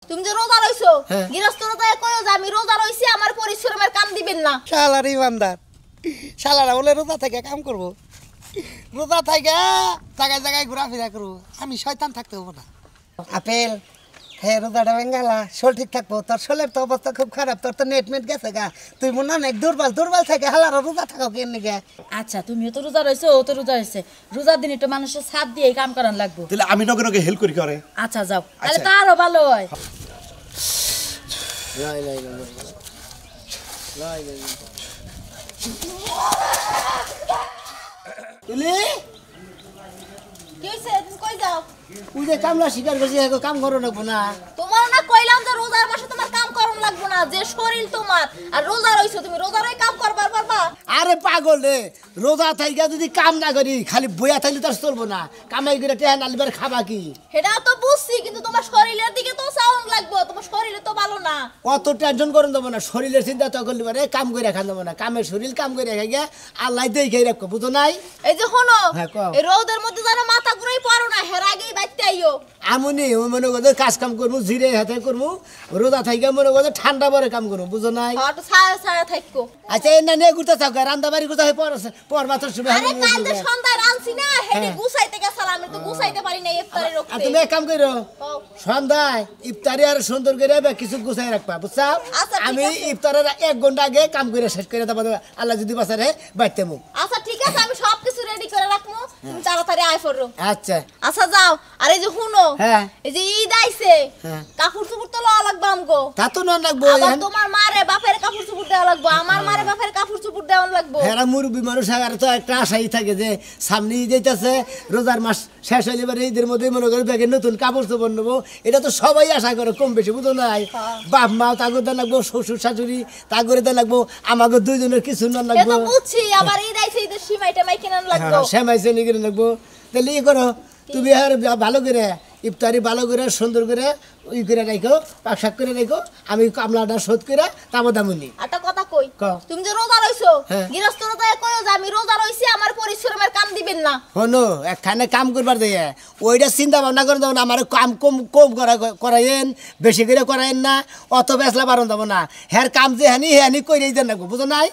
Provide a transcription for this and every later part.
তুমি যে রোজা রইছো গৃহস্থরা তাই কইও যে আমি রোজা রইছি আমার পরিশ্রমের কাম দিবেন না। শালার ইমানদার শালারা বলে রোজা থেকে কাম করব, রোজা থেকে জায়গায় জায়গায় ঘোরাফেরা করবো, আমি শয়তান থাকতে হবো না। আপেল হ্যাঁ রোজাটা বেঙ্গালা শোল ঠিক থাকবো, তোর শোলের তো অবস্থা খুব খারাপ, তোর তো নেট গেছে গা, তুই মনে অনেক দুর্বল থাকে হালারা রোজা থাকো কেমনি গে। আচ্ছা তুমিও তো রোজা রইছো, ও তো রোজা হয়েছে, রোজার দিন একটু মানুষের সাথ দিয়ে কাম করান লাগবো। তাহলে আমি নগে নগে হেল্প করি করে। আচ্ছা যাও, তাহলে তো আরো ভালো হয়। কি হইছে তুমি কই যাও? তুই যে কামলা শিকার করছিস কাম করো লাগবো না? তোমার না কইলাম যে রোজার মাসে তোমার কাম করন লাগবো না, যে শরীর তোমার আর রোজা রইছো তুমি রোজা রই কাম করবার পারবা? আরে পাগল রে, রোজা থাইকা যদি কাম না করি খালি বইয়া থাইলে তো চলবো না, কামাই করে টেহা নালিবার খাবা কি? সেটা তো বুঝছি, কিন্তু তোমার শরীরের দিকে তো চাউন লাগবো, তোমার শরীরে তো ভালো না। অত টেনশন করেন দেবো না, শরীরের চিন্তা তো করলে পারে কাম করে খান দেবো না, কামের শরীর কাম করে খাই গিয়া আল্লাহ দিয়ে খেয়ে রাখবো, বুঝো নাই? এই যে শোনো হ্যাঁ, কও। এই রোদের মধ্যে যেন মাথা ঘুরাই পড়ো না, হের আগেই বাইতে আইও। আমনি মনে করতে কাজ কাম করবো, জিরে হাতে করবো, রোজা থাইকা মনে করতে ঠান্ডা পরে কাম করবো, বুঝো নাই? একটু ছায়া ছায়া থাকো। আচ্ছা এর না নিয়ে ঘুরতে থাকো, রান্না বাড়ি কোথায় পর মাত্র শুনে আরে কাল যে সন্ধ্যায় রাঁধছি না, হেডে গুছাইতে গেছিলাম, আমি তো গুছাইতে পারি না ইফতারের আর রক্তে। তুমি এক কাম করো, সন্ধ্যায় ইফতারি আর সুন্দর করে কিছু গুছাই রাখবা, বুঝছো? আচ্ছা, ঠিক আমি আছে। ইফতারের 1 ঘন্টা আগে কাম করে শেষ করে দেবো, আল্লাহ যদি বাঁচারে বাইতে মুখ। আচ্ছা ঠিক আছে, আমি সবকিছু রেডি করে রাখবো, তুমি তাড়াতাড়ি আয় পড়ো। আচ্ছা আচ্ছা যাও। আর এই যে শুনো, হ্যাঁ। এই যে ঈদ আইছে, হ্যাঁ। কাপড় চোপড় তো লওয়া লাগবে আমগো। তা তো না লাগবো, আবার তোমার মারে বাপের কাপড় চোপড় দেওয়া লাগবে, আমার মারে বাপের কাপড় চোপড় দেওয়া লাগবে। হেরা মুরব্বী মানুষ আর তো একটা আশাই থাকে যে সামনে ঈদ যাইতেছে, রোজার মাস শেষ হইলে এবার ঈদের মধ্যে মনে করে ব্যাগে নতুন কাপড় চোপড় নেবো, এটা তো সবাই আশা করে কম বেশি, বুঝো নাই? বাপ মা তাগর দেন লাগবো, শ্বশুর শাশুড়ি তাগরে দেন লাগবো, আমাকে দুইজনের কিছু না সে লাগবো, তো বুঝছি, আবার ঈদ আইছে, ঈদের সিমাইটা মাই কেনান লাগবে। সেমাই চেনি করে লাগবো। তাহলে ই করো তুমি আর ভালো করে ইফতারি ভালো করে সুন্দর করে ই করে রাখো, পাকশাক করে রাখো, আমি কামলাটা শোধ করে তাবো দামুনি। একটা কথা কই, কও। তুমি যে রোজা রইছো হ্যাঁ। গৃহস্থরা তাই কইও যে আমি রোজা রইছি আমার পরিশ্রমের কাম দিবেন না। হনো একখানে কাম করবার দিয়ে ওইটা চিন্তা ভাবনা করে দেবো না, আমার কাম কম কম করাইন, বেশি করে করাইন না, অত বেসলা বারণ দেবো না, হ্যার কাম যে হানি কইরেই দেন রাখবো, বুঝো নাই?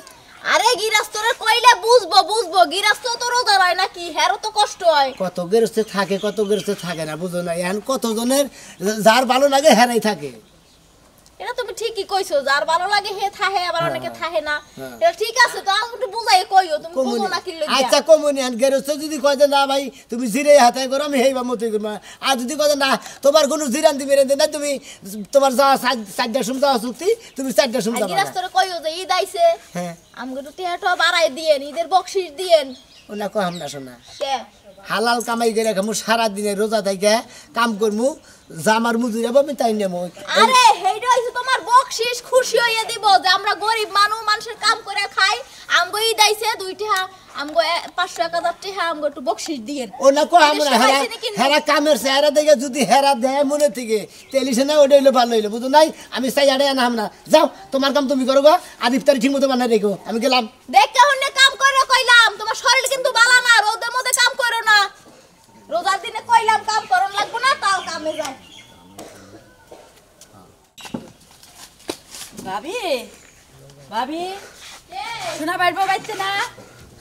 আরে গৃহস্থরে কইলে বুঝবো, গৃহস্থ তো রোজা রয় নাকি, হেরও তো কষ্ট হয়। কত গেরস্তে থাকে কত গেরস্তে থাকে না, বুঝো না? এখন কতজনের যার ভালো লাগে হেরাই থাকে। এটা তুমি ঠিকই কইছো, যার ভালো লাগে হে থাহে, আবার অনেকে থাহে না, এটা ঠিক আছে। তো আমি একটু বুঝাই কইও, তুমি বুঝো না কি লইয়া। আচ্ছা কমনি এখন গেরস্তে যদি কয় যে না ভাই তুমি জিরে হাতে করো, আমি হেইবা মতোই করবো, আর যদি কয় যে না তোমার কোনো জিরান দিবে না, তুমি তোমার যাওয়া 4টার সময় যাওয়া চুক্তি, তুমি 4টার সময় যাবা। গৃহস্থরে কইও যে ঈদ আইছে, হ্যাঁ আমগো একটু টেহাটা বাড়াই দিয়েন, ঈদের বকশিশ দিয়েন। ওনা কো আমরা শোনা কে হালাল কামাই করে খামু, সারা দিনে রোজা থেকে কাম করমু, জামার মজুরি আমি তাই নেবো। আরে হেইটা হইছে তোমার বকশিশ, খুশি হইয়া দিব যে আমরা গরিব মানুষের কাম করে খাই, আমগো ঈদ আইছে 2 টাকা, আমগো 500-1000 টাকা আমগো একটু বকশিশ দিয়েন। ওনা কো আমরা হেরা কামের চেহারা দেখে যদি হেরা দেয় মনে থেকে তেলিছে না, ওটা হইলো ভালো হইলো, বুঝো নাই? আমি চাই আড়ে আনা না, যাও তোমার কাম তুমি করো গো, আর ইফতারি ঠিক মতো বানাই রেখো, আমি গেলাম। দেখে হন্নে কাম করে কইলাম, তোমার শরীর কিন্তু ভালো না, রোদের মধ্যে কাম করো না। রোজার দিনে কইলাম কাম করন লাগবো না, তাও কামে যাও। ভাবি ভাবি শোনা বাইরবো বাইতে না?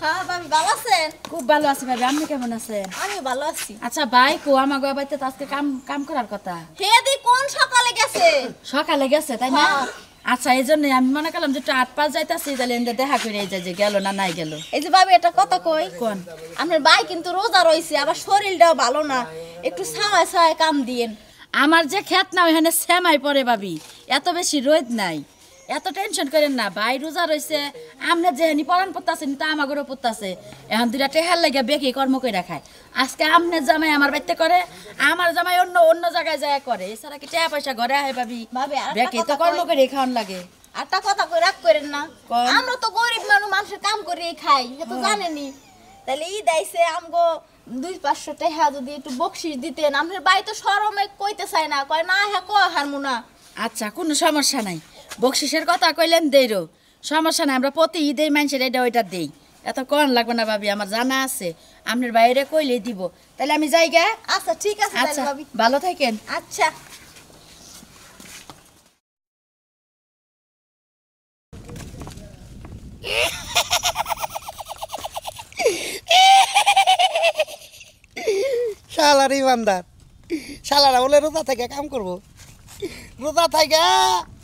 হ্যাঁ ভাবি ভালো আছেন? খুব ভালো আছি ভাবি, আপনি কেমন আছেন? আমি ভালো আছি। আচ্ছা ভাই কো আমার গোয়া বাইতে তো আজকে কাম করার কথা। হেদি কোন সকালে গেছে? সকালে গেছে তাই না? হ্যাঁ। আচ্ছা এই জন্য আমি মনে করলাম যে একটু 8-5 যাইতাছি, তাহলে এনদে দেখা করে এই যে গেল না নাই গেল। এই যে ভাবি এটা কথা কই, কোন আপনার ভাই কিন্তু রোজা রইছে, আবার শরীরটাও ভালো না, একটু ছাওয়ায় ছাওয়ায় কাম দিয়েন। আমার যে ক্ষেত না ওখানে সেমাই পড়ে ভাবি, এত বেশি রোদ নাই, এত টেনশন করেন না। ভাই রোজা রয়েছে, আমরা যেহানি পরান পড়তাছেন তা আমাগরও পড়তাছে, এখন 2টা টেহার লাগে বেঁকে কর্ম করে খায়। আজকে আমনের জামাই আমার বাড়িতে করে, আমার জামাই অন্য জায়গায় যায় করে, এছাড়া কি টাকা পয়সা ঘরে আহে ভাবি? ভাবি আর বেঁকে তো কর্ম করে খাওয়ান লাগে। একটা কথা কই রাগ করেন না, কোন? আমরা তো গরিব মানুষের কাম করে খাই, এটা তো জানেনই। তাহলে ঈদ আইছে আমগো 200-500 টাকা যদি একটু বকশিশ দিতেন, আমাদের বাড়ি তো শরমে কইতে চায় না, কয় না হ্যাঁ কয় হারমু না। আচ্ছা কোনো সমস্যা নাই, বকশিসের কথা কইলেন দেইরো, সমস্যা নাই, আমরা প্রতি ঈদেই মানুষের এটা ওইটা দেই, এত কন লাগবে না ভাবি, আমার জানা আছে, আপনার বাইরে কইলে দিব। তাহলে আমি যাই গে। আচ্ছা ঠিক আছে আচ্ছা তাহলে ভাবি, ভালো থাকেন। আচ্ছা। শালার ইমানদার শালারা বলে রোজা থেকে কাম করবো রোজা থেকে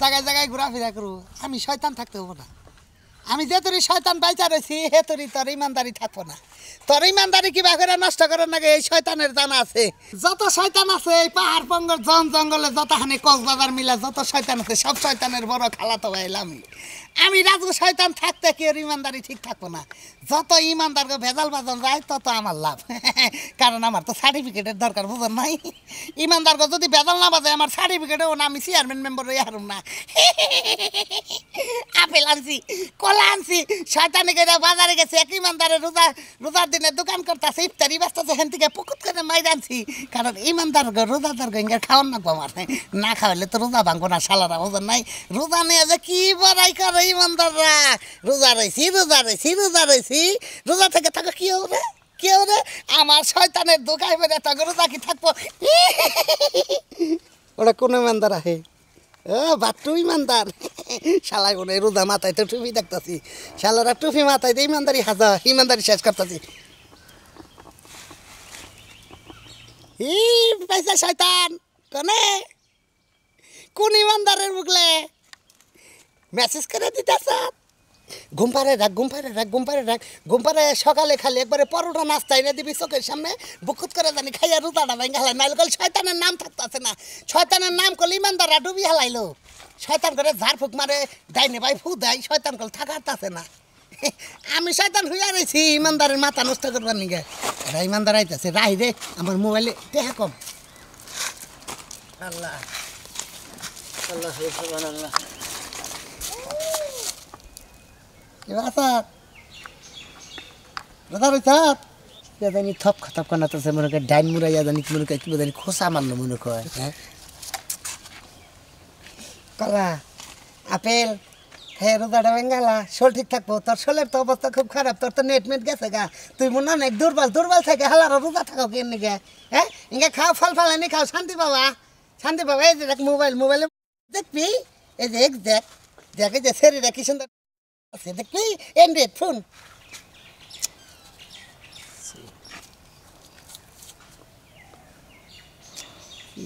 জায়গায় জায়গায় ঘোরাফেরা করবো আমি শয়তান থাকতে হবো না আমি যে তোর শয়তান বাইচা রয়েছি হে তোরই তোর ইমানদারি থাকবো না তোর ইমানদারি কিবা করে নষ্ট করার নাকি এই শয়তানের জানা আছে যত শয়তান আছে এই পাহাড় পঙ্গল জঙ্গলে যতখানি কক্সবাজার মিলে যত শয়তান আছে সব শয়তানের বড় খালাতো ভাই আমি রাজু শয়তান থাকতে কি ওর ইমানদারি ঠিক থাকবো না যত ইমানদারকে ভেজাল বাজন যায় তত আমার লাভ কারণ আমার তো সার্টিফিকেটের দরকার বুঝুন নাই ইমানদারকে যদি ভেজাল না বাজে আমার সার্টিফিকেটও না আমি চেয়ারম্যান মেম্বার হয়ে হারুম না আপেল আনছি কলা আনছি শয়তানি করে বাজারে গেছে এক ইমানদারের রোজার দিনে দোকান করতেছে ইফতারি বাঁচতেছে হেন থেকে পুকুত করে মাইর আনছি কারণ ইমানদার রোজাদার গঙ্গে খাওয়ান না আমার না খাওয়ালে তো রোজা ভাঙবো না শালারা বুঝুন নাই রোজা নিয়ে যে কি বড়াই করে ইমানদাররা রোজা রয়েছি রোজা থেকে থাকো কি হবে আমার শয়তানের দোকায় বেড়ে থাকো রোজা কি থাকবো ওরা কোন ইমানদার আহে ও বাট্টু ইমানদার শালা করে রোজা মাথায় তো টুপি দেখতেছি শালারা টুপি মাথায় দিয়ে ইমানদারি শেষ করতেছি পয়সা শয়তান কোন ইমানদারের মুখলে মেসেজ করে দিতেছ ঘুমপারে রাখ সকালে খালি একবারে পরোটা নাস্তা এনে দিবি চোখের সামনে বুকুত করে জানি খাইয়া রুতাটা ভেঙে হালাই নাইলে কল শয়তানের নাম থাকতেছে না শয়তানের নাম করলে ইমানদাররা ডুবি হালাইলো শয়তান করে ঝাড়ফুঁক মারে ডাইনে ভাই ফু দেয় শয়তান কল থাকারতাছে না আমি শয়তান হইয়া রয়েছি ইমানদারের মাথা নষ্ট করবার নিগে এরা ইমানদার আইতেছে রাই রে আমার মোবাইলে দেখা কম আল্লাহ আল্লাহ সুবহানাল্লাহ জানি থপ খতপ কানাতেছে মনে করে ডাইন মুড়াইয়া জানি মনে করে কি জানি খোসা মারলো মনে কয় হ্যাঁ কলা আপেল হ্যাঁ রোজাটা বেঙ্গালা শোল ঠিক থাকবো তোর শোলের তো অবস্থা খুব খারাপ তোর তো নেট গেছে গা তুই মনে অনেক দুর্বল থাকে হালার রোজা থাকো কেমনি গে হ্যাঁ ইঙ্গে খাও ফল এনে খাও শান্তি পাবা এই যে দেখ মোবাইলে দেখবি এই যে দেখ এই যে শরীরে কি সুন্দর দেখবি অ্যান্ড্রয়েড ফোন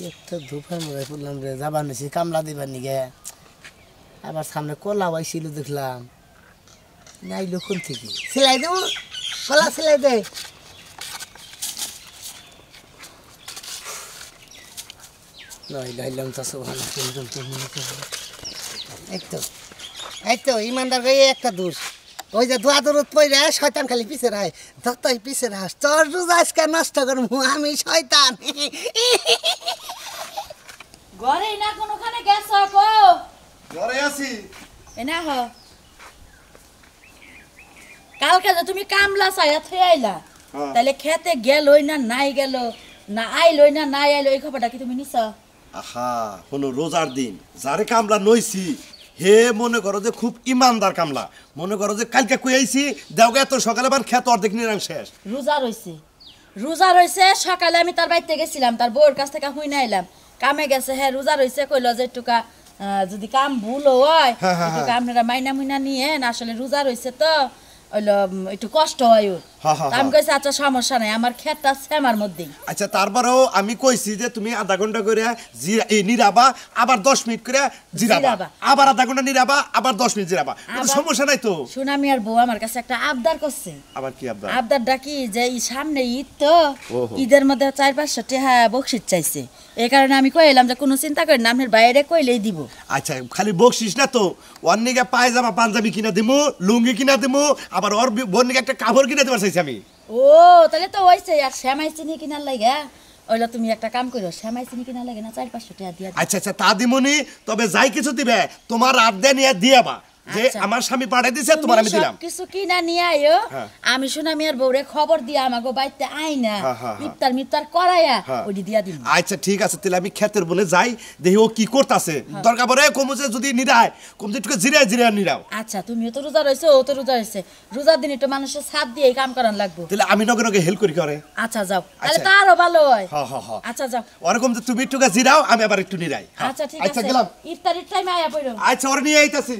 একটা ধূপের মধ্যে বললাম রে যাবার নিছি কামলা দিবার নিগে আবার সামনে কলা বাইছিল দেখলাম নাইলো কোন থেকে সেলাই দেবো কলা সেলাই দে নাইলাম তো ভালো এই তো ইমানদার গায়ে একটা দোষ ওই যে ধোয়া দরুদ পইরা শয়তান খালি পিছে রায় যতই পিছে রাস তোর রোজা আজকে নষ্ট করবো আমি শয়তান ঘরে না কোনখানে গেছ কো ঘরে আছি এনা হ কালকে যে তুমি কামলা চাইয়া থই আইলা তাহলে খেতে গেলই না নাই গেল না আইলই না নাই আইলো এই খবরটা কি তুমি নিছ আহা হলো রোজার দিন যারে কামলা নইছি হে মনে করো যে খুব ইমানদার কামলা মনে করো যে কালকে কই আইছি দেওগে এত সকালে বার খেত অর্ধেক নিরাং শেষ রোজা রইছে সকালে আমি তার বাড়িতে গেছিলাম তার বউর কাছ থেকে হুইনা আইলাম কামে গেছে হ্যাঁ রোজা রইছে কইলো যে টুকা যদি কাম ভুল হয় একটু আপনারা মাইনা মুইনা নিয়ে আসলে রোজা রইছে তো হইলো একটু কষ্ট হয় আমি কইছি আচ্ছা সমস্যা নাই আমার ক্ষেতটা সেমার মধ্যেই আচ্ছা তারপরেও আমি কইছি যে তুমি আধা ঘন্টা করে নিরাবা আবার 10 মিনিট করে জিরাবা আবার আধা ঘন্টা নিরাবা আবার 10 মিনিট জিরাবা কোনো সমস্যা নাই তো সুনামি আর বউ আমার কাছে একটা আবদার করছে আবার কি আবদার আবদারটা কি যে এই সামনে ঈদ তো ঈদের মধ্যে 4-500 টাকা বকশিশ চাইছে এই কারণে আমি কইলাম যে কোনো চিন্তা করেন না আপনার বাইরে কইলেই দিব আচ্ছা খালি বকশিশ না তো অন্যকে পায়জামা পাঞ্জাবি কিনা দিমু লুঙ্গি কিনা দিমু আবার ওর বন্যকে একটা কাপড় কিনা দিবার চাইছি আমি ও তাহলে তো হইছে আর শ্যামাই চিনি কিনার লাগা ওইলা তুমি একটা কাম করো শ্যামাই চিনি কিনার লাগে না 4-500 টাকা দিয়া আচ্ছা তা দিমুনি তবে যাই কিছু দিবে তোমার রাত দে নিয়ে দিয়াবা যে আমার স্বামী পাঠাই দিছে তোমার আমি দিলাম কিছু কিনা নিয়ে আইও আমি সুনামি আর বউরে খবর দিয়া আমাগো বাইতে আইনা ইফতার মিফতার করায়া ওডি দিয়া দিম আচ্ছা ঠিক আছে তাহলে আমি ক্ষেতের বনে যাই দেখি ও কি করতাছে দরকার পড়ে কমুছে যদি নিরায় কমছে একটু জিরায় নিরাও আচ্ছা তুমিও তো রোজা রইছো ও তো রোজা রইছে রোজার দিন একটু মানুষের সাথ দিয়ে কাম করান লাগবে তাহলে আমি নগে হেল্প করি করে আচ্ছা যাও তাহলে তো আরো ভালো হয় আচ্ছা যাও ওরকম যে তুমি একটু জিরাও আমি আবার একটু নিরাই আচ্ছা ঠিক আছে গেলাম ইফতারের টাইমে আয়া পড়ো আচ্ছা ওরে নিয়ে আইতাছি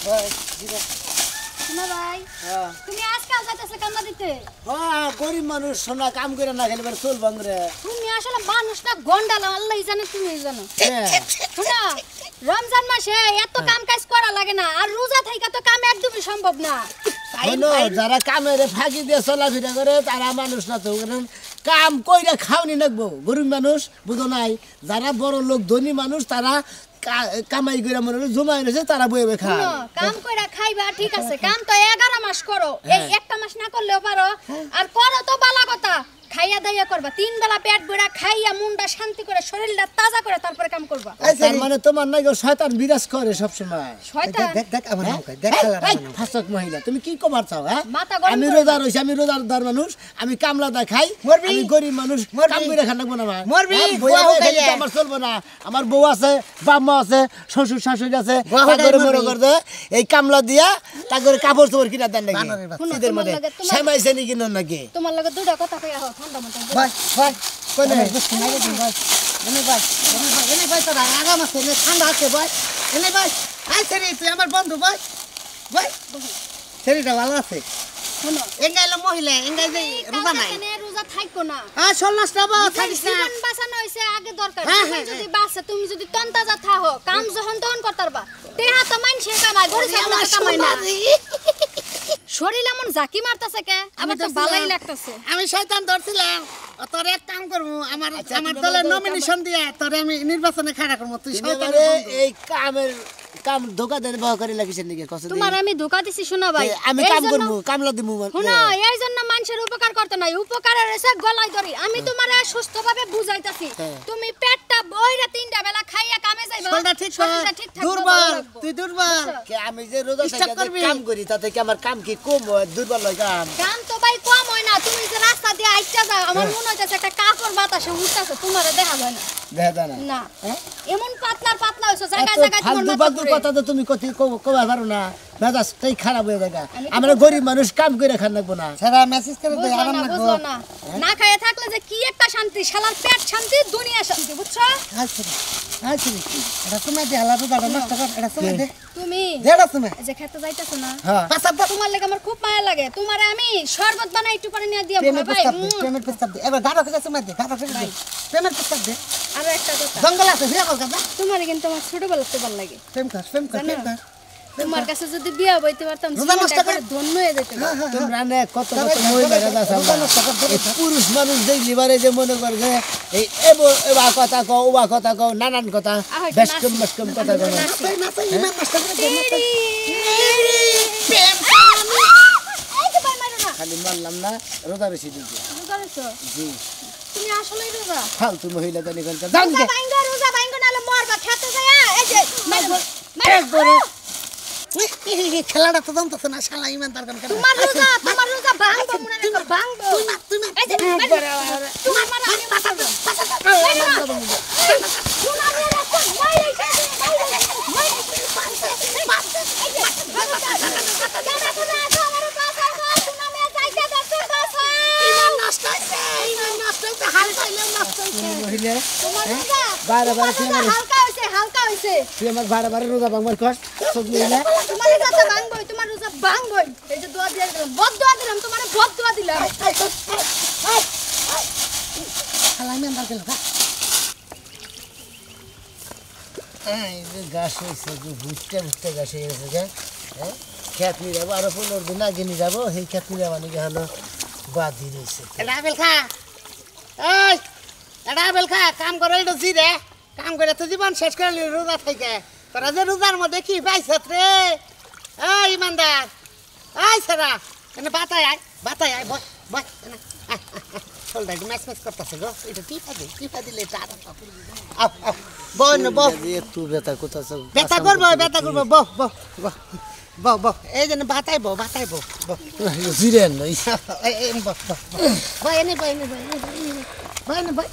শোনা ভাই তুমি আজকাল যাইতেছে কান্না দিতে গরিব মানুষ সোনা কাম করে না খেলে চল বাংরে তুমি আসলে মানুষ না গন্ডালা আল্লাহ জানে তুমি জানো শোনা রমজান মাসে এত কাম কাজ করা লাগে না আর রোজা থাইকা তো কাম একদমই সম্ভব না যারা কামের ফাঁকি দিয়ে চলাফেরা করে তারা মানুষ না তো কাম কইরা খাওনি নাকবো গরিব মানুষ বুঝো নাই যারা বড় লোক ধনী মানুষ তারা কামাই করে মনে জমাই রয়েছে তারা বইবে খায় কাম কইরা খাইবা ঠিক আছে কাম তো 11 মাস করো এই একটা মাস না করলেও পারো আর করো তো বালা কথা খাইয়া দাইয়া করবা 3 বেলা পেট ভরা খাইয়া মুন্ডা শান্তি করে শরীরটা তাজা করে তারপরে কাম করবা তার মানে তোমার নাকি শয়তান বিরাজ করে সব সময় শয়তান দেখ আমার দেখ ফাসক মহিলা তুমি কি কমার চাও হ্যাঁ মাথা গরম আমি রোজা রইছি আমি রোজাদার মানুষ আমি কামলা দা খাই আমি গরিব মানুষ কাম করে খান লাগবো না মরবি আমার চলবো না আমার বউ আছে বাম্মা আছে শ্বশুর শাশুড়ি আছে তাদের মনে করতে এই কামলা দিয়া তাদের কাপড় চোপড় কিনা দেন নাকি ঈদের মধ্যে সেমাইছে নি কিনো নাকি তোমার লগে দুইটা কথা কইয়া হও ঠান্ডা মাথা ভাই ভাই কোনে শুনাই দিন ভাই এনে ভাই তোরা আগাম আছে নে ঠান্ডা আছে ভাই এনে ভাই আই সেরি তুই আমার বন্ধু ভাই ভাই সেরিটা ভালো আছে শুনো এঙ্গাইলো মহিলা এঙ্গাই যে রোজা নাই এখানে রোজা থাকো না হ্যাঁ সল্লাস টাবা থাকিস না জীবন বাঁচানো হইছে আগে দরকার তুমি যদি বাঁচে তুমি যদি তন্তাজা থাকো কাম যখন তখন করতারবা তেহা তো মানছে কামাই গরি সামনে কামাই না শরীর এমন জাকি মারতাছে কে আমার তো ভালোই লাগতাছে আমি শয়তান ধরছিলাম তোর এক কাম করব আমার আমার দলের নমিনেশন দিয়ে তোরে আমি নির্বাচনে খাড়া করব তুই শয়তান এই কাম ধোকা দেন বহ করে লাগিছেন নাকি কষ্ট তোমার আমি ধোকা দিছি শোনা ভাই আমি কাম করব কামলা দিমু শোনা এই জন্য মানুষের উপকার করতে নাই উপকারের এসে গলায় ধরি আমি তোমারে সুস্থভাবে বুঝাইতাছি তুমি পেটটা বইরা 3টা বেলা খাইয়া কামে যাইবা শরীরটা ঠিক থাকবে দুর্বল তুই দুর্বল কে আমি যে রোজা থেকে কাম করি তাতে কি আমার কাম কি কম হয় দুর্বল হয় কাম তো ভাই কম হয় না তুমি যে রাস্তা দিয়ে আইতা যাও আমার মনে হইতাছে একটা কাপড় বাতাসে উঠতাছে তোমারে দেখা যায় না দেখা না না এমন পাতলা হইছো জায়গা জায়গা তোমার মাথা কথা তো তুমি কবা পারো না মেজাজটাই খারাপ হয়ে যায় আমরা গরিব মানুষ কাম করে খান লাগবো না সারা মেসেজ করে দেয় আরাম লাগবো না না খাইয়ে থাকলে যে কি একটা শান্তি শালার পেট শান্তি দুনিয়া শান্তি বুঝছো আচ্ছা আচ্ছা এটা তুমি দে হালা তো দাদা নষ্ট কর এটা তুমি দে তুমি দেড়া তুমি যে খেতে যাইতাছো না হ্যাঁ তোমার লাগে আমার খুব মায়া লাগে তোমারে আমি শরবত বানাই একটু পানি নিয়ে দিয়া ভাই পেমেন্ট প্রস্তাব দে এবার দাদা থেকে তুমি দে দাদা থেকে দে পেমেন্ট প্রস্তাব দে আর একটা কথা জঙ্গল আছে বিয়া কর দাদা তোমারে কিন্তু আমার ছোটবেলা থেকে ভালো লাগে প্রেম কর তোমার কাছে যদি বিয়া বইতে পারতাম জীবনটা একবারে ধন্য হয়ে যেত তোমরা নে কত কত মহিলা গাদা পুরুষ মানুষ দেখলি বারে যে মনে করে যে এই এবা কথা কও ওবা কথা কও নানান কথা বেশকম কথা কও নাচাই ইমান নষ্ট করে দে প্রেম খালি মানলাম না রোজা বেশি দিতে জি তুমি আসলেই রোজা ফালতু মহিলা জানি কোন জান দে রোজা বাইঙ্গো নালে মরবা খেতে যায় এই যে খেলাটা তো জানতেছ না শালা ইমানদার কাম করে তোমার রোজা ভাঙবো মনে রেখো ভাঙবো তুমি এই যে তোমার মানে আমি পাঠাবো শোনা রে রাখো হালকা হইছে তুই আমার বারে রোজা ভাঙবার কর সব মিলে তোমার রোজা ভাঙবই তোমার রোজা ভাঙবই এই যে দোয়া দিয়ে দিলাম বদ দোয়া দিলাম শালা ইমানদার গেল এই যে গাছ হয়েছে যে ভুট্টে গাছ হয়ে গেছে যে খেত নিয়ে যাবো আরো 15 দিন আগে নিয়ে যাবো সেই খেত নিয়ে যাবো নাকি হলো বাদি রয়েছে এটা বেল খা এই এটা বেল খা কাম করে এটা জি রে কাম করে তো জীবন শেষ করে রোজা থেকে তোরা যে রোজার মধ্যে কি পাইছ রে এই ইমানদার এই সেরা এনে বাতায় আয় বয় চল দাই ম্যাচ করতেছে গো এটা টিপা দিলে এটা আপ বয় না বহ একটু ব্যথা করতেছে ব্যথা করবো বহ এই যে বাতাই বহ জিরেন বয় এনে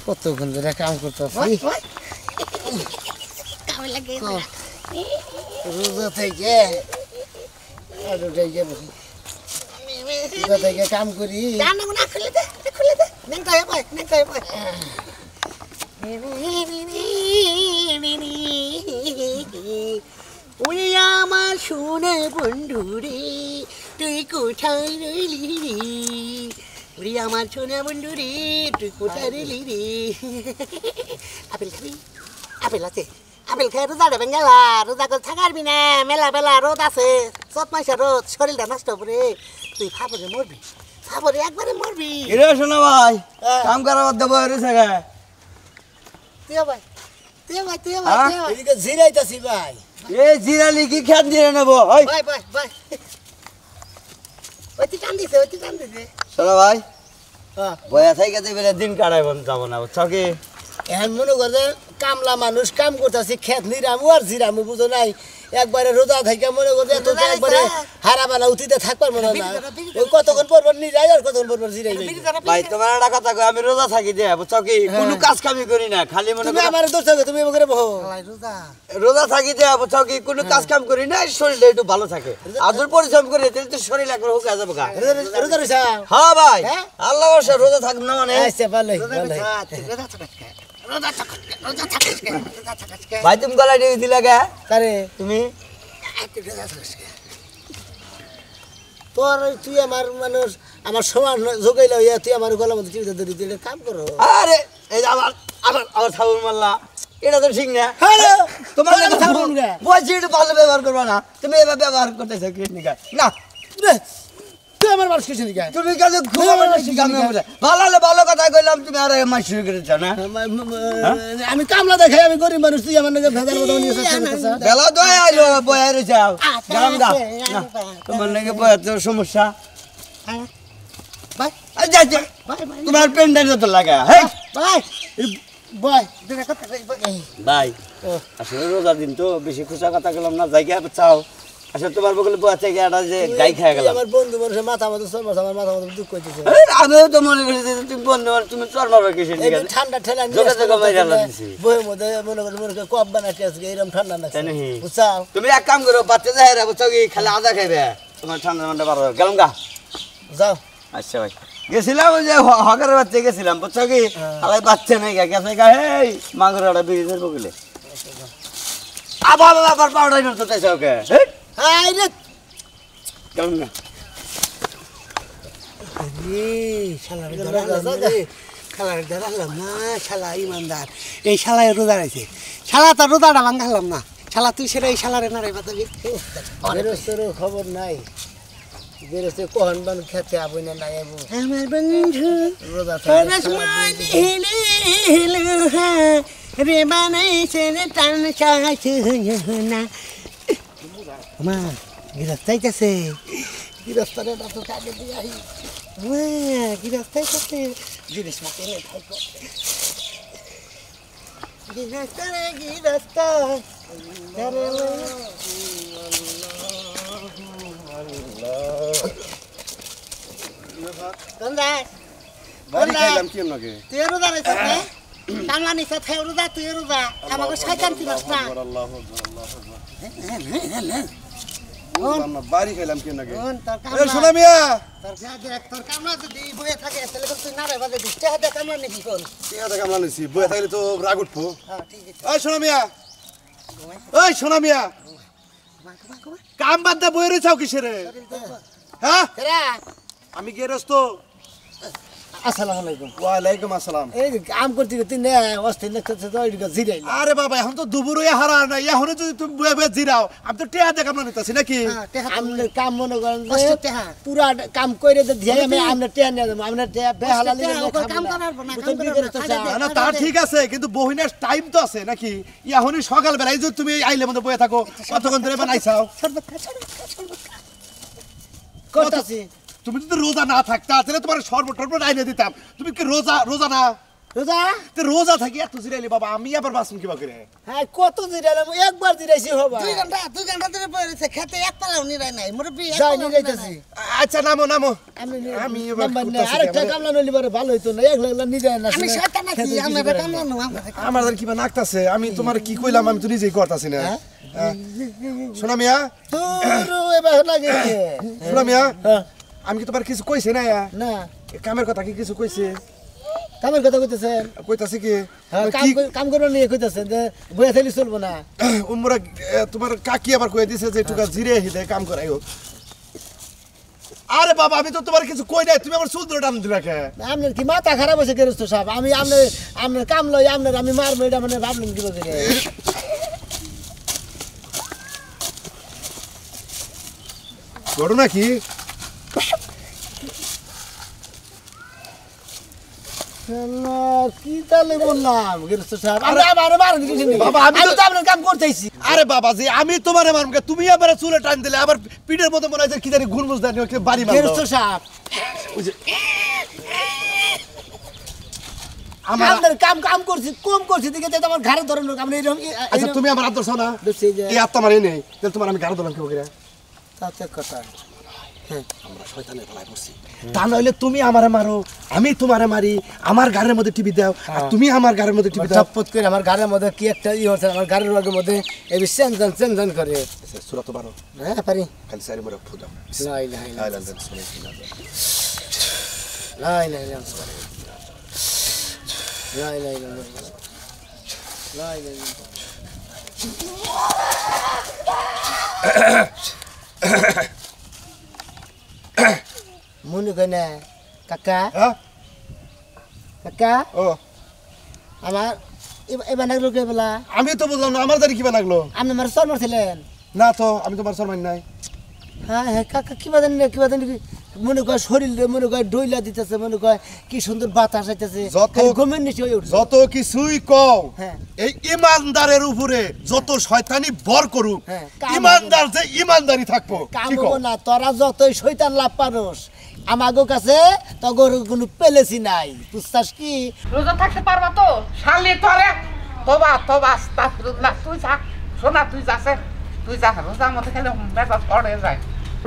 কতক্ষণ ধরে কাম করতেছি রোজা থেকে কাম করি খুলে দে ওরে আমার সোনা বন্ধু রে তুই কোথায় রইলি রে ওরে আমার সোনা বন্ধু রে তুই কোথায় রইলি রে আপেল খাবি আপেল আছে আপেল খেয়ে রোজা দেবেন গেলা রোজা করে থাকারবি না মেলা বেলা রোদ আছে চট মাসে রোদ শরীরটা নষ্ট করে তুই ফাপরে মরবি ফাপরে একবারে মরবি কিরে শোনা ভাই কাম করার মধ্যে বয়ে রয়েছে গে তুই ভাই তুই ভাই তুই ভাই এদিকে জিরাইতাছি ভাই এই জিরালি কি খেত দিয়ে নেবো ওই ভাই ভাই ভাই ওই টান দিছে শোনা ভাই হ্যাঁ বয়া থেকে বেড়ে দিন কাটাই যাবো না বুঝছো কি এখন মনে করে কামলা মানুষ কাম করতেছি খেত নিরামু আর জিরামু বুঝো নাই একবারে রোজা থেকে মনে করে এত একবারে হারাবালা উঠিতে থাকবার মনে না ওই কতক্ষণ পর নিরাই আর কতক্ষণ পর জিরাই ভাই তোমার একটা কথা কই আমি রোজা থাকি যে বুঝছো কি কোনো কাজ কামি করি না খালি মনে তুমি করো আমার দোষ থাকে তুমি এমন করে বহো রোজা থাকি যে বুঝছো কি কোনো কাজ কাম করি না শরীরটা একটু ভালো থাকে আদর পরিশ্রম করি তাহলে তো শরীর একবার হুকা যাবে গা রোজা রইছা হ্যাঁ ভাই আল্লাহ বর্ষা রোজা থাকবে না মানে আচ্ছা ভালোই ভাই তুমি গলা দিয়ে দিলা গে কারে তুমি তোর তুই আমার মানুষ আমার সমান যোগাইলা হইয়া তুই আমার গলা মধ্যে চিন্তা ধরি দিলে কাম করো আরে এই যে আবার আবার আবার সাবুন মারলা এটা তো ঠিক না তোমার লাগে সাবুন বলছি একটু ভালো ব্যবহার করবা না তুমি এবার ব্যবহার করতেছো কি নিকা না তুই আমার মানুষ কিছু নিকা তুমি কাছে খুব আমার শিখামে বলে ভালো হলে ভালো কথা কইলাম তুমি আর মাছ শুরু করেছ না আমি কামলা দেখাই আমি গরিব মানুষ তুই আমার নাকি ভেজাল কথা নিয়ে বেলা তো আইলো বয়া রয়েছে গরম দা তোমার নাকি বয়া তো সমস্যা ভাই আচ্ছা আচ্ছা তোমার পেন্ডেন্ট তো লাগা হ্যাঁ ভাই ভাই ভাই আসলে রোজার দিন তো বেশি খুশা কথা গেলাম না জায়গা চাও আসলে তোমার বগলে বয়া থেকে একটা যে গাই খায় গেলাম আমার বন্ধু মানুষের মাথা মতো চল আমার মাথা মতো দুঃখ করতেছে আমিও তো মনে করি যে তুমি বন্ধু তুমি চর মারবে কিসের এই দিকে ঠান্ডা ঠেলা যোগাযোগ মাইরা দিছি বইয়ের মধ্যে মনে করি মনে করি কপ বানাতে আজকে এরকম ঠান্ডা না তাই নাকি? বুঝছাও তুমি এক কাম করো বাচ্চা যাই রে বুঝছো কি খালি আদা খাইবে তোমার ঠান্ডা ঠান্ডা পারো গেলাম গা যাও আচ্ছা ভাই গেছিলাম ওই যে হকারের বাচ্চা গেছিলাম বুঝছো কি আলাই বাচ্চা নাই গা গেছে গা এই মাগুর একটা ব্রিজের বগলে আবার আবার পাউডার নষ্ট তাইছে ওকে হাই রে গেলাম গা শালা ইমানদার এই শালায় রোজা রয়েছে শালা তো রোজাটা ভাঙালাম না শালা তুই সেটা এই শালারে না রে বাতাবি বেরোস্তরও খবর নাই বেরোস্তে কখন বান খেতে আবো না নাই আবো আমার বন্ধু রোজা রে বানাইছে রে টান সাহায্য না মা গিরস্তাইতেছে গিরস্তারে তো কাকে দিয়ে আই গিরস্তাইতেছে জিনিস মাকে এনে থাকো গিরস্তারে গিরস্তা বাড়ি খাইলাম কি লাগে তুই রোজা রয়েছিস না কামলা নিছা থাই রোজা তুই রোজা আমাকে শয়তান দিবস না আল্লাহু আকবার বাড়ি খাইলাম কি লাগে এ শোনা মিয়া তোর কামলা যদি বয়ে থাকে তাহলে তুই না রে বাজে দিস তে কামলা নাকি কোন টিয়াটা কামলা নিছি বইয়া থাকলে তো রাগ উঠবো হ্যাঁ ঠিক আছে ওই শোনা মিয়া ওই শোনা মিয়া কাম বাদ দে বইরে চাও কিসের হ্যাঁ এরা আমি গেরস্ত আসসালামু আলাইকুম ওয়ালাইকুম আসসালাম এই কাম করতে করতে না অস্থির লাগতেছে তো এদিকে জিরাই আরে বাবা এখন তো দুপুরে হারা না এখন যদি তুমি বয়ে বয়ে জিরাও আমি তো টিয়া দেখা মনে নিতেছি নাকি আমনে কাম মনে করেন যে পুরা কাম কইরে দে দিয়ে আমি আমনে টেয়া নিয়ে যাবো আমনে টেয়া বেহালা লিগে কাম করাবো না কাম করাবো না তা ঠিক আছে কিন্তু বহিনের টাইম তো আছে নাকি এখনই সকাল বেলায় যদি তুমি আইলে মধ্যে বয়ে থাকো কতক্ষণ ধরে বানাইছাও করতেছি তুমি যদি রোজা না থাকতা তাহলে তোমার শরবত টরবত আইনে দিতাম তুমি কি রোজা রোজা না রোজা তো রোজা থাকি এত জিরাইলি বাবা আমি আবার বাসুন কিবা করে হ্যাঁ কত জিরাইলাম একবার জিরাইছি হবা 2 ঘন্টা ধরে পড়েছে খেতে এক পালাও নিরাই নাই মুরব্বি যাই নিরাইতেছি আচ্ছা নামো নামো আমি আমি এবার নাম্বার নেই করতেছি আরেকটা কেমন? কামলা নইলে পরে ভালো হইতো না এক লাগলা নিরাই না আমি শয়তান আছি আমরা কামলা নো আমার আর কিবা নাকতাছে আমি তোমার কি কইলাম আমি তো নিজেই করতাছি না শোনা মিয়া তোর এবার লাগে শোনা মিয়া হ্যাঁ আমি কি তোমার কিছু কইছি না না এ কামের কথা কি কিছু কইছে কামের কথা কইতেছেন কইতাছি কি হ্যাঁ কি কাম করবো নিয়ে কইতেছেন যে বইয়া থাকলে চলবো না উমরা তোমার কাকি আবার কই দিছে যে একটু জিরে হিদে কাম করাই হোক আরে বাবা আমি তো তোমার কিছু কই নাই তুমি আমার চুল ধরে টান দিলা কে আপনার কি মাথা খারাপ হয়েছে গেরস্ত সাহেব আমি আপনার কাম লই আপনার আমি মারবো এটা মানে ভাবলেন কি বলছে ঘটনা কি কি তাহলে বললাম গেরস্ত সাহেব আরে মারেন বাবা আমি তো আপনার কাম করতেছি আরে বাবা জি আমি তোমারে মারুম কে তুমি আবার চুলে টান দিলে আবার পিঠের মধ্যে মনে হয় কি জানি ঘুরমুস দেন বাড়ি মারলো গেরস্ত সাহেব আমার আপনার কাম করছি কম করছি দিকে তো আমার ঘরে ধরনের কাম নেই আচ্ছা তুমি আমার হাত ধরছো না এই হাত আমার নেই তাহলে তোমার আমি গাড়ি ধরলাম কেউ করে তাতে কথা আমরা শয়তানের গলায় পড়ছি তা নইলে তুমি আমারে মারো আমি তোমারে মারি আমার গাড়ির মধ্যে টিভি দাও আর তুমি আমার গাড়ির মধ্যে টিভি দাও চপ্পত করে আমার গাড়ির মধ্যে কি একটা হচ্ছে আমার গাড়ির মধ্যে এই চেঞ্জন করে সূরা তো পারো হ্যাঁ পারি খালি সারি মরে ফুদাও লাই লাই লাই লাই লাই লাই লাই লাই মনে কই না কাকা হ্যাঁ কাকা ও আমার এবার নাগলো কে বলা আমি তো বুঝলাম না আমার জানি কিবা লাগলো আপনি আমার সর মারছিলেন না তো আমি তোমার সরমান নাই হ্যাঁ হ্যাঁ কাকা কিবা জানি মনে কয় শরীর মনে কয় ডইলা দিতেছে মনে কয় কি সুন্দর বাতাস আইতেছে ঘুমের নিচে হয়ে উঠছে যত কিছুই কও হ্যাঁ। এই ইমানদারের উপরে যত শয়তানি বর করুক হ্যাঁ, ইমানদার যে ইমানদারি থাকবো কাম কি কও? হবো না তোরা যতই শৈতান লাভ পারস আমাগো কাছে তগর কোনো পেলেছি নাই বুঝছাস কি রোজা থাকতে পারবা তো শালি তোরে তোবা আস্তাগফিরুল্লাহ তুই যা সোনা তুই যাছে তুই যা রোজার মধ্যে খেলে ব্যাপার পড়ে যায়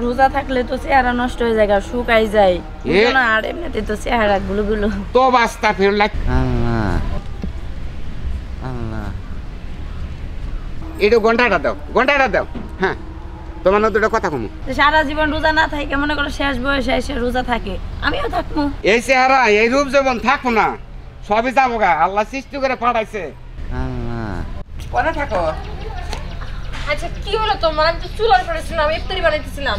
রোজা থাকলে তো চেহারা নষ্ট হয়ে যায় শুকাই যায় বুঝো না আর এমনিতে তো চেহারা গুলো তোবা আস্তাগফিরুল্লাহ আল্লাহ একটু ঘন্টাটা দাও হ্যাঁ তোমার না দুটো কথা কমু সারা জীবন রোজা না থাকে মনে করো শেষ বয়সে এসে রোজা থাকে আমিও থাকবো এই চেহারা এই রূপ যেমন থাকবো না সবই যাবো গা আল্লাহ সৃষ্টি করে পাঠাইছে পরে থাকো আচ্ছা কি হলো তোমার আমি তো চুলার করেছিলাম ইফতারি বানাইতেছিলাম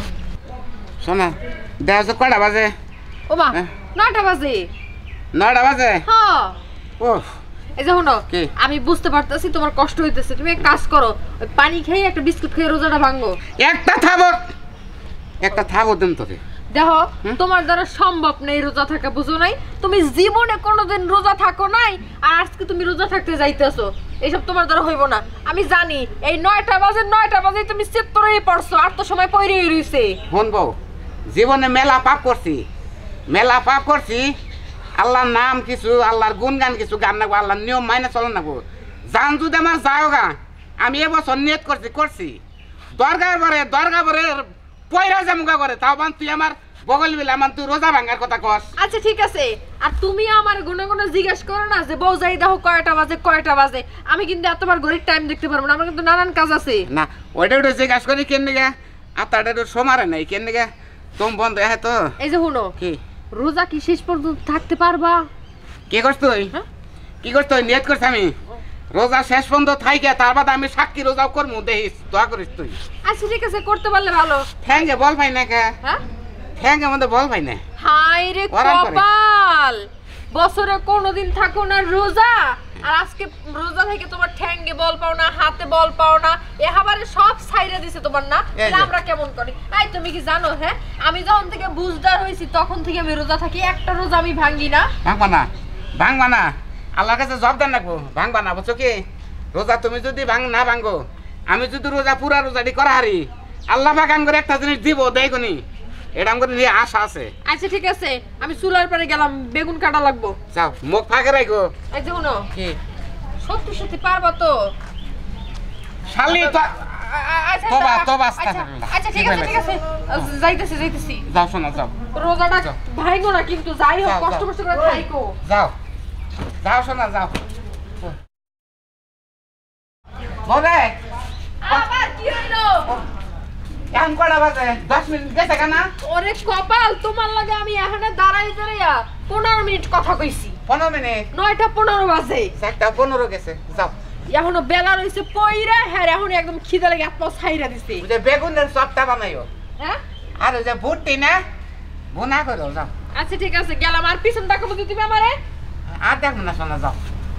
শোনা দেখ তো কয়টা বাজে ও মা 9টা বাজে 9টা বাজে হ্যাঁ ও এই যে শোনো কি? আমি বুঝতে পারতেছি তোমার কষ্ট হইতেছে তুমি এক কাজ করো ওই পানি খেয়ে একটা বিস্কুট খেয়ে রোজাটা ভাঙো একটা থাবো দিন তোকে দেখো তোমার দ্বারা সম্ভব নেই রোজা থাকা বুঝো নাই তুমি জীবনে কোনোদিন রোজা থাকো নাই আর আজকে তুমি রোজা থাকতে যাইতেছো এইসব তোমার দ্বারা হইব না আমি জানি এই 9টা বাজে তুমি চিত্তরেই পড়ছো আর তো সময় পইরেই রইছে হন বউ জীবনে মেলা পাপ করছি আল্লাহর নাম কিছু আল্লাহর গুণগান কিছু গান নাগবো আল্লাহর নিয়ম মাইনে চলো নাগবো জান যদি আমার যাও গা আমি এবছর নিয়ত করছি দরগা বরে পয়রা জামুগা করে তাও বান তুই আমার বগল বিলে আমার তুই রোজা ভাঙার কথা কস আচ্ছা ঠিক আছে আর তুমি আমার গুনে জিজ্ঞেস করো না যে বউ যাই দেখো কয়টা বাজে আমি কিন্তু এতবার ঘড়ির টাইম দেখতে পারবো না আমার কিন্তু নানান কাজ আছে না ওইটা জিজ্ঞাসা করি কেন নিগা আত্মাটা সমারে নাই কেন নিগা তোম বন্ধ হ্যাঁ তো এই যে শুনো কি রোজা কি শেষ পর্যন্ত থাকতে পারবা কি করছ তুই কি করছ তুই নিয়ত করছ আমি রোজা শেষ পর্যন্ত থাইকে তার বাদে আমি সাক্ষী রোজাও করবো দেখিস দোয়া করিস তুই আচ্ছা ঠিক আছে করতে পারলে ভালো ঠ্যাঙ্গে বল পাই না কে হ্যাঁ ঠ্যাঙ্গে মধ্যে বল পাই না হাই রে কপাল বছরে কোনোদিন থাকো না রোজা আর আজকে রোজা থেকে তোমার ঠ্যাঙ্গে বল পাও না হাতে বল পাও না এবারে সব ছাইরা দিছে তোমার না আমরা কেমন করি এই তুমি কি জানো হ্যাঁ আমি যখন থেকে বুঝদার হইছি তখন থেকে আমি রোজা থাকি একটা রোজা আমি ভাঙি না ভাঙবা না আল্লাহর কাছে জব দেন রাখবো ভাঙবা না বুঝছো কি রোজা তুমি যদি না ভাঙো আমি যদি রোজা পুরা রোজাটি করা হারি আল্লাহ ভাগান করে একটা জিনিস দিব দেখুনি এটা আমার নিয়ে আশা আছে আচ্ছা ঠিক আছে আমি চুলার পারে গেলাম বেগুন কাটা লাগবো যাও মুখ ফাঁকে রাখো এই যে শুনো কি সত্যি পারবা তো শালি তোবা আচ্ছা ঠিক আছে যাইতেছি যাও শোনা যাও রোজাটা ভাইগো না কিন্তু যাই হোক কষ্ট করে থাইকো যাও শোনা যাও বলে আবার কি হইলো এখন কটা বাজে 10 মিনিট গেছে কেনা ওরে কপাল তোমার লাগে আমি এখানে দাঁড়াইয়া 15 মিনিট কথা কইছি 15 মিনিট 9:15 বাজে 4:15 গেছে যাও এখনো বেলা রইছে পইরা হ্যাঁ এখন একদম খিদা লাগে আপনা ছাইরা দিছে ওই যে বেগুনের চপটা বানাইও হ্যাঁ আর ওই যে বুটটি না বোনা করো যাও আচ্ছা ঠিক আছে গেলাম আর পিছন টাকা মতো দিবে আমারে আর দেখো না শোনা যাও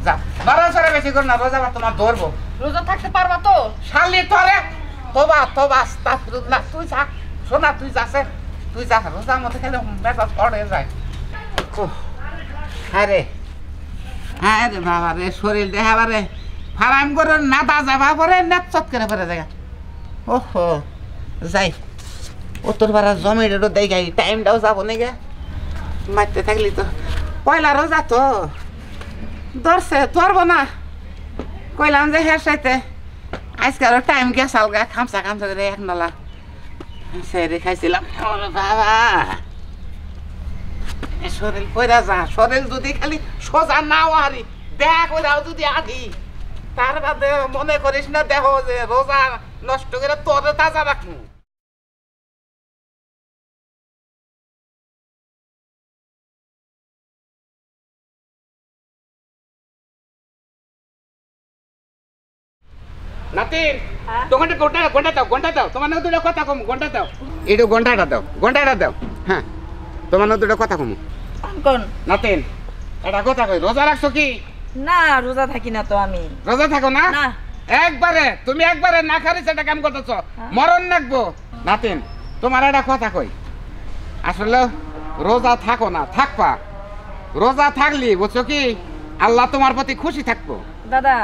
যাও বারোশোরে বেশি করে না রোজা বা তোমার ধরবো রোজা থাকতে পারবা তো শালি তোরে তোবা আস্তাগফিরুল্লাহ তুই যা শোনা তুই যাচ্ছে তুই যা রোজার মধ্যে খেলে ব্যাপার পড়ে যায় আরে আরে বাবা রে শরীর দেখাবারে ফারাম করে নাদা যাবা পরে নেচত করে পরে যায় ওহো যাই ও তোর বারা জমিটারও দেয় গাই টাইমটাও যাবো নাকি মারতে থাকলি তো পয়লা রোজা তো ধরছে ধরবো না কইলাম যে হের সাইতে আজকাল টাইম গেছাল গা খামসা করে এক নলা সেরে খাইছিলাম বাবা শরীর পয়রা যা শরীর যদি খালি সোজা নাও হারি দেখ ওরাও যদি আদি তার বাদে মনে করিস না দেখো যে রোজা নষ্ট করে তোরে তাজা রাখবো নাতিন ঘন্টা দাও তোমার না দুটো কথা কম ঘন্টা দাও এইটু ঘন্টাটা দাও হ্যাঁ তোমার না দুটো কথা কম কোন নাতিন এটা কথা কই রোজা রাখছো কি না রোজা থাকি না তো আমি রোজা থাকো না না তুমি একবারে না খারি সেটা কাম করতেছ মরণ নাকবো নাতিন তোমার একটা কথা কই আসলে রোজা থাকো না থাকবা রোজা থাকলি বুঝছো কি আল্লাহ তোমার প্রতি খুশি থাকবো দাদা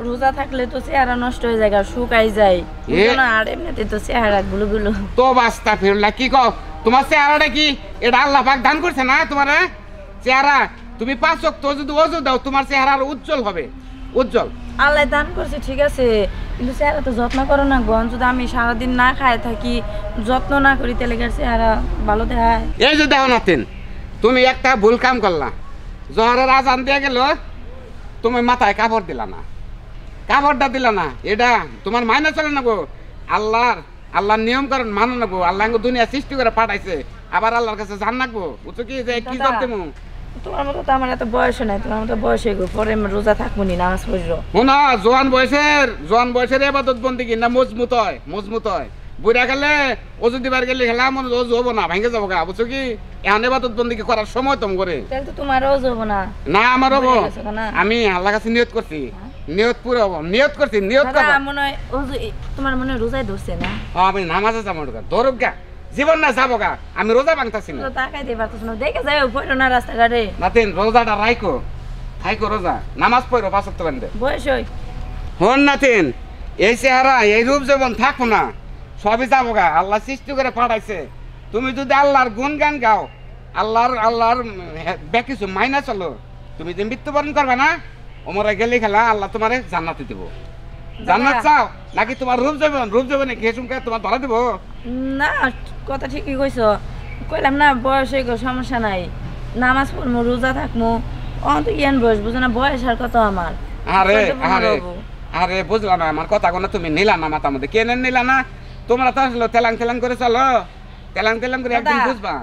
রোজা থাকলে তো চেহারা নষ্ট হয়ে যায় শুকাই যায় না আর এমনিতে তো চেহারা গুলো তো বাস্তা ফিরলা কি কও তোমার চেহারাটা কি এটা আল্লাহ পাক দান করছে না তোমার চেহারা তুমি 5 ওয়াক্ত যদি ওযু দাও তোমার চেহারা আরো উজ্জ্বল হবে উজ্জ্বল আল্লাহ দান করছে ঠিক আছে কিন্তু চেহারা তো যত্ন করো না গন যদি আমি সারাদিন না খায় থাকি যত্ন না করি তাহলে চেহারা ভালো দেখায় এই যে দেখো নাতিন তুমি একটা ভুল কাম করলা জোহরের আজান দিয়ে গেল তুমি মাথায় কাপড় দিলা না কাপড়টা দিলা না এটা তোমার মাইনে চলে না গো আল্লাহর নিয়ম করেন মানো না গো আল্লাহ দুনিয়া সৃষ্টি করে পাঠাইছে আবার আল্লাহর কাছে জান না গো বুঝছো কি যে কি করতে মু তোমার মতো তো আমার এত বয়স নাই তোমার মতো বয়স হয়ে গো পরে রোজা থাকবো নি নামাজ পড়বো শোনা জোয়ান বয়সের ইবাদত বন্দেগি না মজবুত হয় বুড়া গেলে ওজু দিবার গেলে হেলা মনে ওজু হবো না ভেঙে যাবো গা বুঝছো কি এখন ইবাদত বন্দেগি করার সময় তোম করে তাহলে তো তোমার ওজু হবো না না আমার হবো আমি আল্লাহর কাছে নিয়ত করছি নিয়ত পুরো হবো নিয়ত করছি নিয়ত করবা মনে হয় ওজু তোমার মনে রোজাই ধরছে না আমি নামাজে যাবো ধরুক গা জীবন না যাবো গা আমি রোজা ভাঙতাছি না তাকাই দিয়ে পারতেছ না দেখে যাই পড়ো না রাস্তাঘাটে নাতিন রোজাটা থাইকো রোজা নামাজ পড়ো 5 ওয়াক্ত বান্দে বয়স হই হন নাতিন এই চেহারা এই রূপ জীবন থাকো না সবই যাবো গা আল্লাহ সৃষ্টি করে পাঠাইছে তুমি যদি আল্লাহর গুণগান গাও আল্লাহর বেকিছু মাইনা চলো তুমি যে মৃত্যুবরণ করবে না ওমরা গেলে খেলা আল্লাহ তোমারে জান্নাতে দিব জান্নাত চাও নাকি তোমার রূপ জীবনে ঘেসুমকে তোমার ধরা দিব না কথা ঠিকই কইছো কইলাম না বয়স হয়ে গেল সমস্যা নাই নামাজ পড়মু রোজা থাকমু অন্ত জ্ঞান বয়স বুঝো না বয়স আর কত আমার আরে বুঝলা না আমার কথা কোনো তুমি নিলা না মাথা মধ্যে কেন নিলা না তোমরা তো আসলে তেলাং করে চলো তেলাং করে একদিন বুঝবা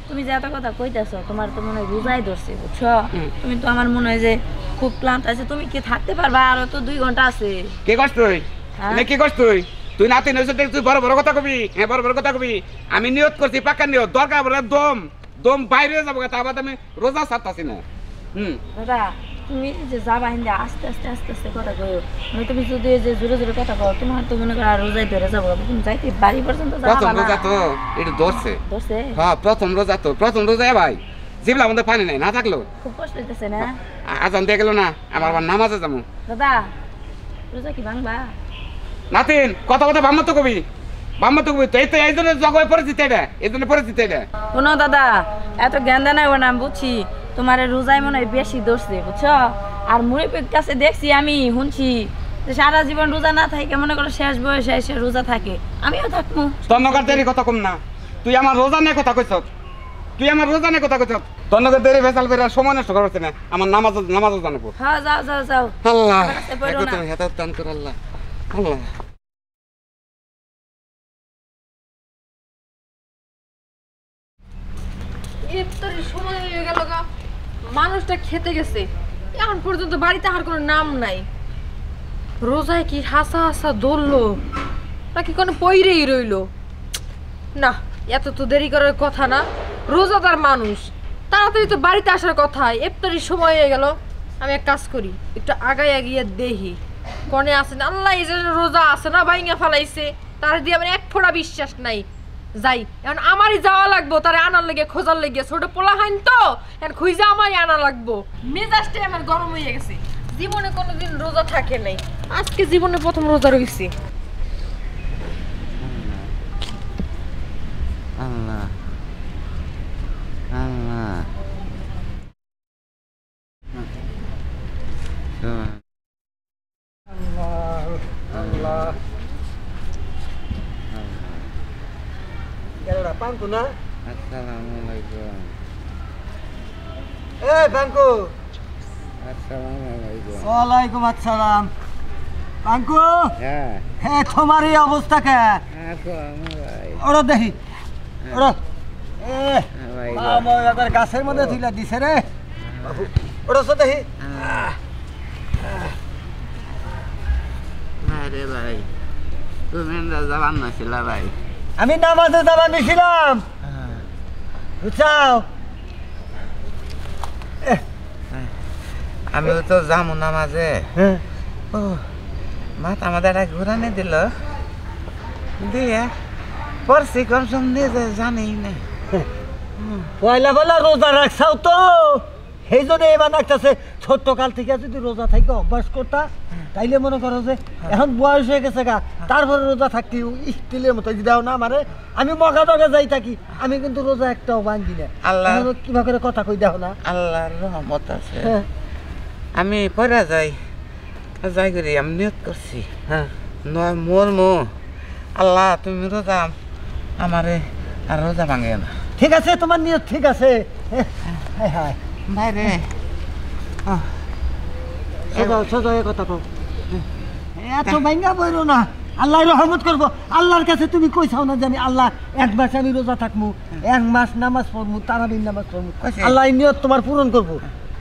তুমি যে এত কথা কইতাছো তোমার তো মনে হয় রোজাই ধরছে বুঝছো তুমি তো আমার মনে হয় যে খুব ক্লান্ত আছে তুমি কি থাকতে পারবা আরো তো 2 ঘন্টা আছে কি কষ্ট কি কষ্ট তুই নাতিন হইছ তুই বড় কথা কবি হ্যাঁ বড় কথা কবি আমি নিয়ত করছি পাক্কা নিয়ত দরকার বলে দম বাইরে যাবো তার বাদ আমি রোজা ছাড়তাছি না দাদা তুমি যে যাবা হিন্দে আস্তে আস্তে কথা কইও মানে তুমি যদি যে জোরে কথা কও তোমার তো মনে করো আর রোজাই ধরে যাবো তুমি যাইতে বাড়ি পর্যন্ত যাবা না প্রথম রোজা তো এটা ধরছে হ্যাঁ প্রথম রোজা ভাই জিবলা মধ্যে পানি নাই না থাকলো খুব কষ্ট হইতেছে না আজান দিয়ে গেল না আমার আবার নামাজে যাবো দাদা রোজা কি ভাঙবা নাতিন কথা বাম্মা তো কবি তো এই জন্য জগয়ে পরিচিত এটা শোনো দাদা এত জ্ঞান দেয় না না বুঝছি তোমার রোজাই মনে হয় বেশি ধরছে বুঝছো আর মুড়ির কাছে দেখছি আমি শুনছি সারা জীবন রোজা না থাকে মনে করো শেষ বয়সে এসে রোজা থাকে আমিও থাকবো তন্নকার দেরি কথা কম না তুই আমার রোজা নিয়ে কথা কইছ তন্নকার দেরি ভেসাল বের সময় নষ্ট করছে না আমার নামাজও জানাবো হ্যাঁ যাও আল্লাহ তুমি হেদায়েত দান কর আল্লাহ ইফতারের সময় হয়ে গেল গা মানুষটা খেতে গেছে, এখন পর্যন্ত বাড়িতে আর কোনো নাম নাই। রোজায় কি হাসা হাসা ধরলো নাকি কোনো পইরেই রইলো? না, এত তো দেরি করার কথা না। রোজাদার মানুষ, তাড়াতাড়ি তো বাড়িতে আসার কথা। ইফতারির সময় হয়ে গেল। আমি এক কাজ করি, একটু আগায় এগিয়ে দেখি কনে আছে না। আল্লাহ এই যে রোজা আছে না বাইঙ্গা ফালাইছে, তার দিয়ে আমার এক ফোঁটা বিশ্বাস নাই। যাই, এখন আমারই যাওয়া লাগবো, তারে আনার লেগে খোঁজার লেগে। ছোট পোলা হাইন তো, এখন খুঁজে আমারই আনা লাগবো। মেজাজটাই আমার গরম হয়ে গেছে। জীবনে কোনোদিন রোজা থাকে নাই, আজকে জীবনে প্রথম রোজা রয়েছে। আল্লাহ আল্লাহ পাঙ্কু না? আসসালামু আলাইকুম। এ পাঙ্কু। আসসালামু আলাইকুম। ওয়ালাইকুম আসসালাম। পাঙ্কু, হ্যাঁ হ্যাঁ তোমার এই অবস্থা কে? ওরা দেখি ওরা গাছের মধ্যে তুইলা দিছে রে। ওরা তো দেখি। আরে ভাই, তুমি যাবান নাছিলা ভাই? আমি নামাজে যাবার নিছিলাম, বুঝছাও? আমিও তো যাবো নামাজে। ও মাথা আমাদের ঘুরানি দিল দিয়ে পড়ছি কম সম নিজে জানি না। পয়লা বেলা রোজা রাখছাও তো, সেই জন্য এবার রাখতেছে। ছোট্ট কাল থেকে যদি রোজা থেকে অভ্যাস করতা, তাইলে মনে করো যে এখন বয়স হয়ে গেছে গা, তারপরে রোজা থাকতে স্টিলের মতো দাও না আমারে। আমি মগা দগা যাই থাকি, আমি কিন্তু রোজা একটাও ভাঙি না। আল্লাহ কিভাবে করে কথা কই দেখো না। আল্লাহর রহমত আছে। আমি পড়া যাই যাই করি আমি নিয়ত করছি। হ্যাঁ, নয় মরমো। আল্লাহ তুমি রোজা আমারে আর রোজা ভাঙে না। ঠিক আছে, তোমার নিয়ত ঠিক আছে। হ্যাঁ ভাই রে, সোজা কথা কও, এত ভাঙ্গা বইরো না। আল্লাহ রহমত করবো। আল্লাহর কাছে তুমি কইছাও না জানি আল্লাহ এক মাস আমি রোজা থাকবো, এক মাস নামাজ পড়বো, তারাবির নামাজ পড়বো। আল্লাহ এই নিয়ত তোমার পূরণ করবো,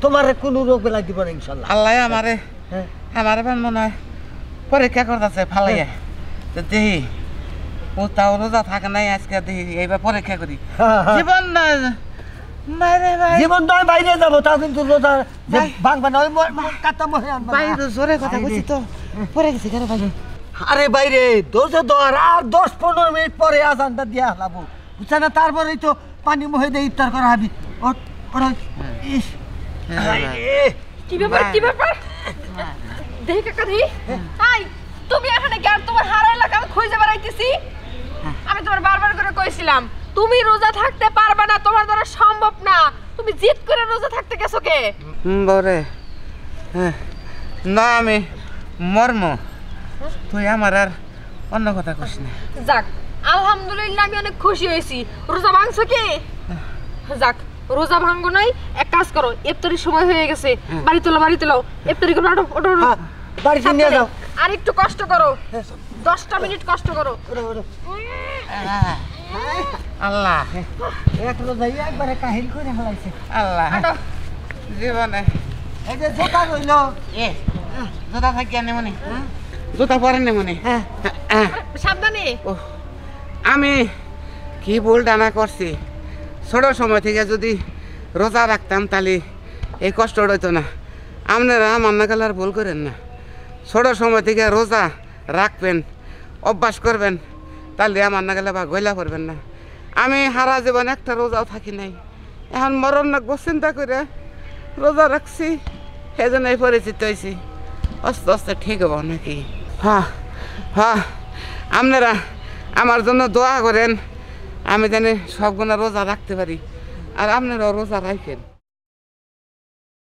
তোমার কোনো রোগ বেলা দিব না ইনশাল্লাহ। আল্লাহ আমারে আমারে মনে হয় পরীক্ষা করতেছে ফালাইয়া। তো দেখি ও তাও রোজা থাকে নাই, আজকে দেখি এইবার পরীক্ষা করি। জীবন না জীবন নয় বাইরে যাবো, তাও কিন্তু রোজা ভাঙবা না। ওই কাটা মহে আনবা। বাইরে জোরে কথা বলছি তো পরে গেছি কেন ভাই? আরে বাইরে দোজে দর আর 10-15 মিনিট পরে আজানটা দিয়া হলাবো, বুঝছ না? তারপরেই তো পানি মহে দিয়ে ইফতার করা হবি। ইস কি ব্যাপার, কি ব্যাপার? দেখি কাকা দেখি। হাই, তুমি এখানে কি? আর তোমার হারা এলাকা আমি খুঁজে বেড়াইতেছি। আমি তোমার বারবার করে কইছিলাম তুমি রোজা থাকতে পারবে না, তোমার দ্বারা সম্ভব না। তুমি জিদ করে রোজা থাকতে গেছো কে? বরে না আমি মর্ম, তুই আমার আর অন্য কথা কইস না। যাক, আলহামদুলিল্লাহ আমি অনেক খুশি হয়েছি। রোজা ভাঙছো কি? যাক, রোজা ভাঙবো নাই। এক কাজ করো, ইফতারির সময় হয়ে গেছে, বাড়ি তোলো, বাড়ি তোলো। ইফতারি করো, ওঠো ওঠো। বাড়িতে নিয়ে যাও। আর একটু কষ্ট করো, 10টা মিনিট কষ্ট করো। আল্লাহ এক রোজাই একবারে কাহিল করে ফেলাইছে। আল্লাহ জীবনে এই যে জোতা রইল, জোতা থাকি আনে মনে, জোতা পরে নে মনে। সাবধানে। আমি কি ভুল ডানা করছি। ছোট সময় থেকে যদি রোজা রাখতাম তাহলে এই কষ্ট হইতো না। আপনারা মান্না কালার ভুল করেন না। ছোট সময় থেকে রোজা রাখবেন, অভ্যাস করবেন, তাহলে আমার না গেলে বা গয়লা করবেন না। আমি হারা জীবন একটা রোজাও থাকি নাই, এখন মরণ লাগবো চিন্তা করে রোজা রাখছি, সেই জন্যই পরিচিত হয়েছি। আস্তে আস্তে ঠিক হবো নাকি? হ্যাঁ হ্যাঁ, আপনারা আমার জন্য দোয়া করেন, আমি জানি সব গুণা রোজা রাখতে পারি, আর আপনারাও রোজা রাখেন।